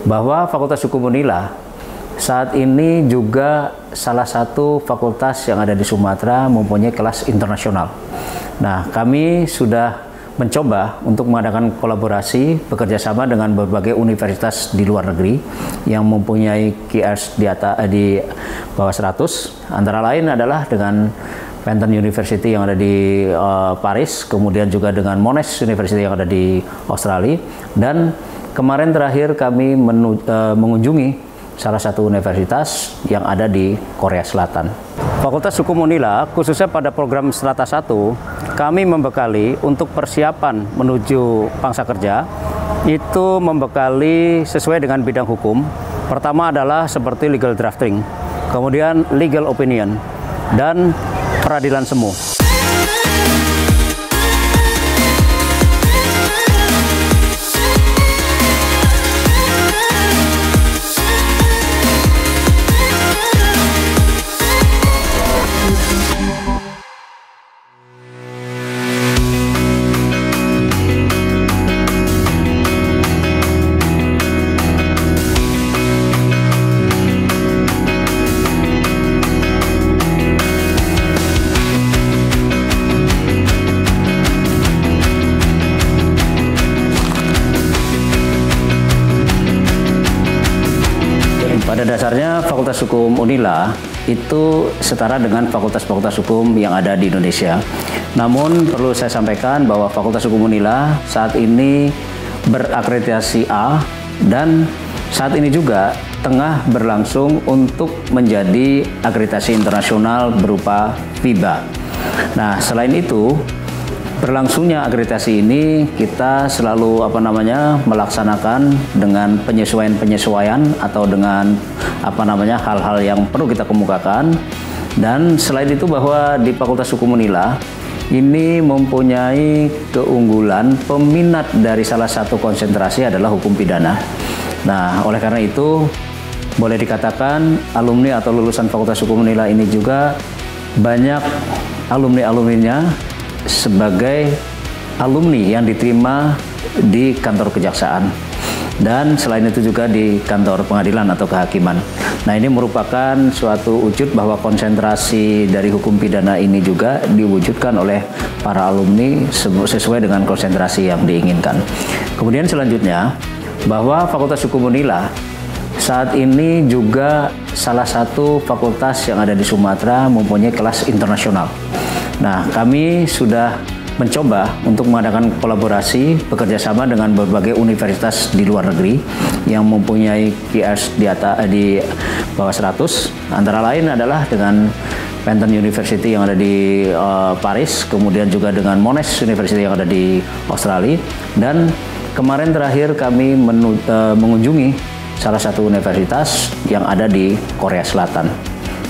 bahwa Fakultas Hukum Unila saat ini juga salah satu fakultas yang ada di Sumatera mempunyai kelas internasional. Nah, kami sudah mencoba untuk mengadakan kolaborasi bekerjasama dengan berbagai universitas di luar negeri yang mempunyai QS di bawah 100. Antara lain adalah dengan Penton University yang ada di Paris, kemudian juga dengan Monash University yang ada di Australia, dan kemarin terakhir kami mengunjungi salah satu universitas yang ada di Korea Selatan. Fakultas Hukum Unila, khususnya pada program Strata 1, kami membekali untuk persiapan menuju pangsa kerja, itu membekali sesuai dengan bidang hukum. Pertama adalah seperti legal drafting, kemudian legal opinion, dan peradilan semu. Pada dasarnya Fakultas Hukum Unila itu setara dengan fakultas-fakultas hukum yang ada di Indonesia. Namun perlu saya sampaikan bahwa Fakultas Hukum Unila saat ini berakreditasi A dan saat ini juga tengah berlangsung untuk menjadi akreditasi internasional berupa FIBA. Nah, selain itu, berlangsungnya akreditasi ini kita selalu melaksanakan dengan penyesuaian atau dengan hal-hal yang perlu kita kemukakan. Dan selain itu bahwa di Fakultas Hukum Unila ini mempunyai keunggulan peminat dari salah satu konsentrasi adalah hukum pidana. Nah, oleh karena itu boleh dikatakan alumni atau lulusan Fakultas Hukum Unila ini juga banyak alumni-alumninya sebagai alumni yang diterima di kantor kejaksaan dan selain itu juga di kantor pengadilan atau kehakiman. Nah, ini merupakan suatu wujud bahwa konsentrasi dari hukum pidana ini juga diwujudkan oleh para alumni sesuai dengan konsentrasi yang diinginkan. Kemudian selanjutnya bahwa Fakultas Hukum Unila saat ini juga salah satu fakultas yang ada di Sumatera mempunyai kelas internasional. Nah, kami sudah mencoba untuk mengadakan kolaborasi bekerjasama dengan berbagai universitas di luar negeri yang mempunyai QS di bawah 100. Antara lain adalah dengan Penton University yang ada di Paris, kemudian juga dengan Monash University yang ada di Australia, dan kemarin terakhir kami mengunjungi salah satu universitas yang ada di Korea Selatan,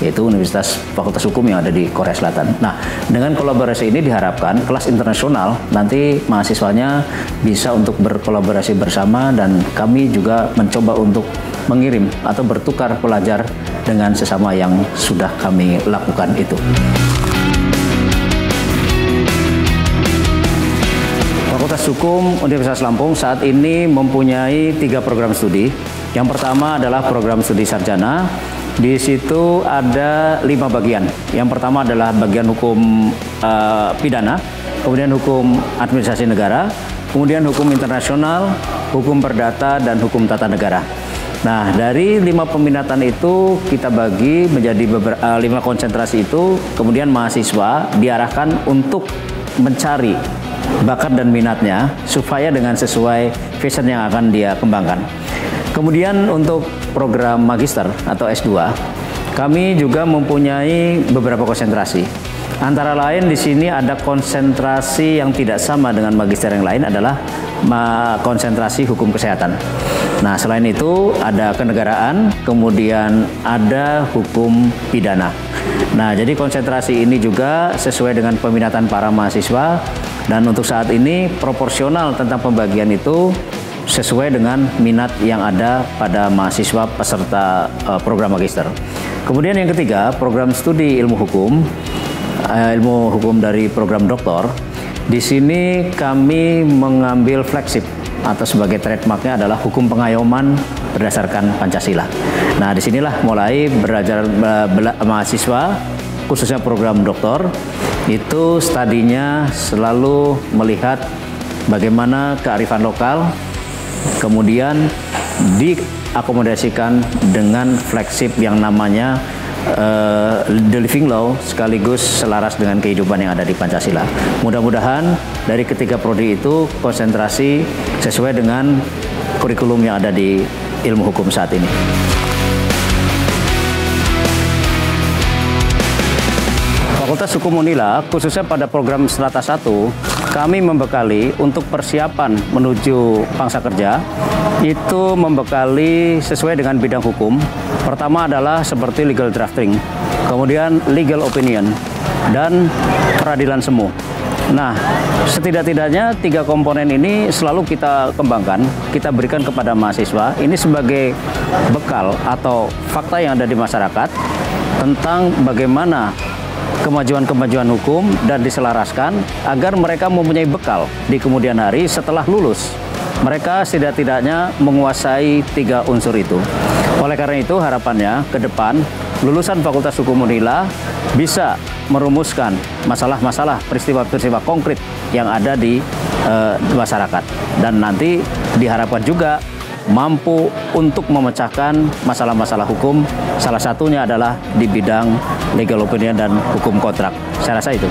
yaitu Universitas Fakultas Hukum yang ada di Korea Selatan. Nah, dengan kolaborasi ini diharapkan kelas internasional nanti mahasiswanya bisa untuk berkolaborasi bersama dan kami juga mencoba untuk mengirim atau bertukar pelajar dengan sesama yang sudah kami lakukan itu. Fakultas Hukum Universitas Lampung saat ini mempunyai 3 program studi. Yang pertama adalah program studi sarjana. Di situ ada 5 bagian. Yang pertama adalah bagian hukum pidana, kemudian hukum administrasi negara, kemudian hukum internasional, hukum perdata, dan hukum tata negara. Nah, dari 5 peminatan itu kita bagi menjadi 5 konsentrasi itu, kemudian mahasiswa diarahkan untuk mencari bakat dan minatnya supaya dengan sesuai passion yang akan dia kembangkan. Kemudian untuk program magister atau S2, kami juga mempunyai beberapa konsentrasi. Antara lain di sini ada konsentrasi yang tidak sama dengan magister yang lain adalah konsentrasi hukum kesehatan. Nah, selain itu ada kenegaraan, kemudian ada hukum pidana. Nah, jadi konsentrasi ini juga sesuai dengan peminatan para mahasiswa dan untuk saat ini proporsional tentang pembagian itu sesuai dengan minat yang ada pada mahasiswa peserta program magister. Kemudian yang ketiga, program studi ilmu hukum dari program doktor. Di sini kami mengambil flagship atau sebagai trademarknya adalah hukum pengayoman berdasarkan Pancasila. Nah, disinilah mulai belajar mahasiswa, khususnya program doktor, itu studinya selalu melihat bagaimana kearifan lokal, kemudian diakomodasikan dengan flagship yang namanya The Living Law, sekaligus selaras dengan kehidupan yang ada di Pancasila. Mudah-mudahan dari ketiga prodi itu konsentrasi sesuai dengan kurikulum yang ada di ilmu hukum saat ini. Fakultas Hukum Unila, khususnya pada program Strata 1, kami membekali untuk persiapan menuju pangsa kerja, itu membekali sesuai dengan bidang hukum. Pertama adalah seperti legal drafting, kemudian legal opinion, dan peradilan semu. Nah, setidak-tidaknya 3 komponen ini selalu kita kembangkan, kita berikan kepada mahasiswa, ini sebagai bekal atau fakta yang ada di masyarakat tentang bagaimana kemajuan-kemajuan hukum dan diselaraskan agar mereka mempunyai bekal di kemudian hari setelah lulus. Mereka setidak-tidaknya menguasai 3 unsur itu. Oleh karena itu harapannya ke depan lulusan Fakultas Hukum Unila bisa merumuskan masalah-masalah, peristiwa-peristiwa konkret yang ada di masyarakat. Dan nanti diharapkan juga mampu untuk memecahkan masalah-masalah hukum, salah satunya adalah di bidang legal opinion dan hukum kontrak. Saya rasa itu.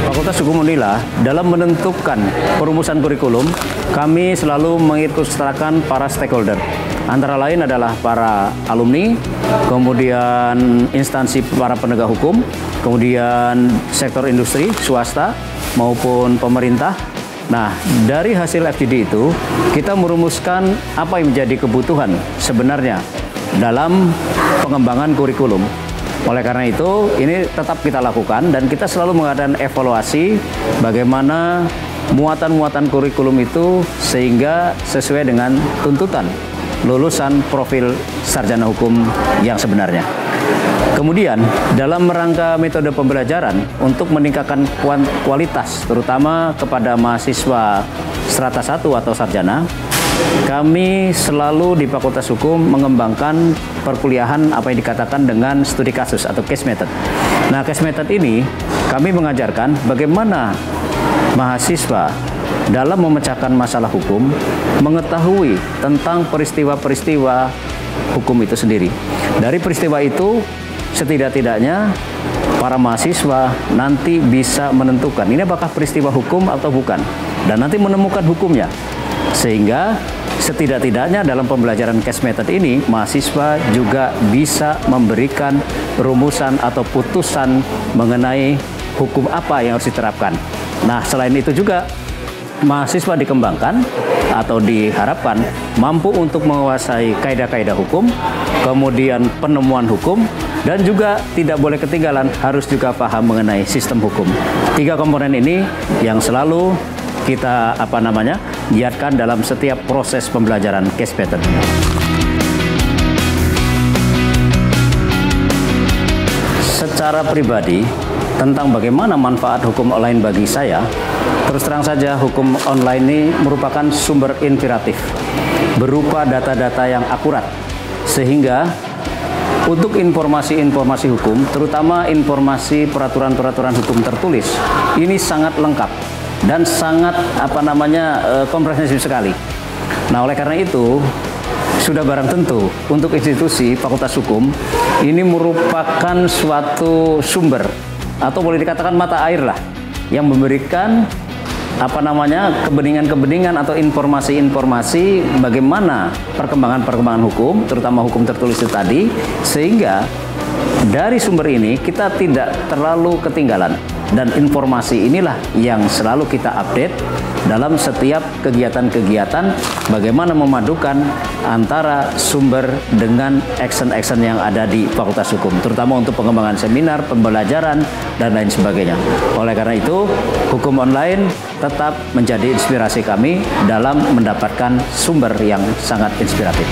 Fakultas Hukum Unila dalam menentukan perumusan kurikulum, kami selalu mengikutsertakan para stakeholder. Antara lain adalah para alumni, kemudian instansi para penegak hukum, kemudian sektor industri, swasta, maupun pemerintah. Nah, dari hasil FGD itu, kita merumuskan apa yang menjadi kebutuhan sebenarnya dalam pengembangan kurikulum. Oleh karena itu, ini tetap kita lakukan dan kita selalu mengadakan evaluasi bagaimana muatan-muatan kurikulum itu sehingga sesuai dengan tuntutan lulusan profil sarjana hukum yang sebenarnya. Kemudian, dalam rangka metode pembelajaran untuk meningkatkan kualitas, terutama kepada mahasiswa strata 1 atau sarjana, kami selalu di Fakultas Hukum mengembangkan perkuliahan apa yang dikatakan dengan studi kasus atau case method. Nah, case method ini kami mengajarkan bagaimana mahasiswa dalam memecahkan masalah hukum mengetahui tentang peristiwa-peristiwa hukum itu sendiri. Dari peristiwa itu, setidak-tidaknya para mahasiswa nanti bisa menentukan ini apakah peristiwa hukum atau bukan, dan nanti menemukan hukumnya. Sehingga setidak-tidaknya dalam pembelajaran case method ini, mahasiswa juga bisa memberikan rumusan atau putusan mengenai hukum apa yang harus diterapkan. Nah, selain itu juga mahasiswa dikembangkan atau diharapkan mampu untuk menguasai kaidah-kaidah hukum, kemudian penemuan hukum, dan juga tidak boleh ketinggalan harus juga paham mengenai sistem hukum. 3 komponen ini yang selalu kita giatkan dalam setiap proses pembelajaran case method. Secara pribadi, tentang bagaimana manfaat hukum online bagi saya, terus terang saja hukum online ini merupakan sumber inspiratif berupa data-data yang akurat, sehingga untuk informasi-informasi hukum, terutama informasi peraturan-peraturan hukum tertulis, ini sangat lengkap dan sangat komprehensif sekali. Nah, oleh karena itu sudah barang tentu untuk institusi Fakultas Hukum ini merupakan suatu sumber atau boleh dikatakan mata air lah yang memberikan kebeningan-kebeningan atau informasi-informasi bagaimana perkembangan-perkembangan hukum, terutama hukum tertulis itu tadi, sehingga dari sumber ini kita tidak terlalu ketinggalan. Dan informasi inilah yang selalu kita update dalam setiap kegiatan-kegiatan bagaimana memadukan antara sumber dengan action-action yang ada di Fakultas Hukum, terutama untuk pengembangan seminar, pembelajaran, dan lain sebagainya. Oleh karena itu, hukum online tetap menjadi inspirasi kami dalam mendapatkan sumber yang sangat inspiratif.